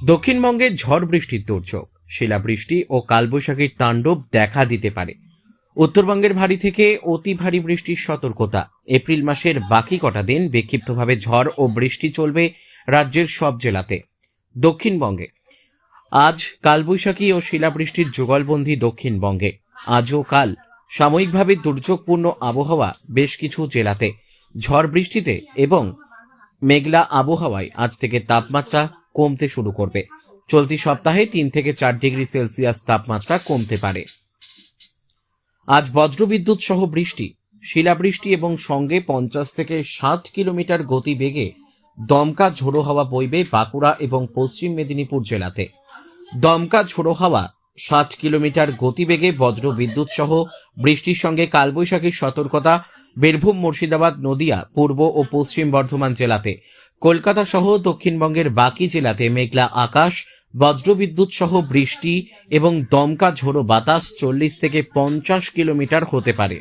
দক্ষিণবঙ্গে ঝড় বৃষ্টির দুর্যোগ, শিলাবৃষ্টি ও কালবৈশাখীর তাণ্ডব দেখা দিতে পারে। উত্তরবঙ্গের ভারী থেকে অতি ভারী বৃষ্টির সতর্কতা। এপ্রিল মাসের বাকি কটা দিন বিক্ষিপ্তভাবে ঝড় ও বৃষ্টি চলবে রাজ্যের সব জেলাতে। দক্ষিণবঙ্গে আজ কালবৈশাখী ও শিলাবৃষ্টির যুগলবন্দী। দক্ষিণবঙ্গে আজ ও কাল সাময়িকভাবে দুর্যোগপূর্ণ আবহাওয়া বেশ কিছু জেলাতে। ঝড় বৃষ্টিতে এবং মেঘলা আবহাওয়ায় আজ থেকে তাপমাত্রা কমতে শুরু করবে। চলতি সপ্তাহে 3 থেকে 4 ডিগ্রি সেলসিয়াস তাপমাত্রা কমতে পারে। আজ বজ্রবিদ্যুৎ সহ বৃষ্টি, শিলাবৃষ্টি এবং সঙ্গে 50 থেকে 60 কিলোমিটার গতিবেগে দমকা ঝোড়ো হাওয়া বইবে বাঁকুড়া এবং পশ্চিম মেদিনীপুর জেলাতে। দমকা ঝোড়ো হাওয়া 60 কিলোমিটার গতিবেগে বজ্রবিদ্যুৎ সহ বৃষ্টির সঙ্গে কালবৈশাখীর সতর্কতা বীরভূম, মুর্শিদাবাদ, নদিয়া, পূর্ব ও পশ্চিম বর্ধমান জেলাতে। কলকাতা সহ দক্ষিণবঙ্গের বাকি জেলাতে মেঘলা আকাশ, বজ্রবিদ্যুৎ সহ বৃষ্টি এবং দমকা ঝোড়ো বাতাস 40 থেকে 50 কিলোমিটার হতে পারে।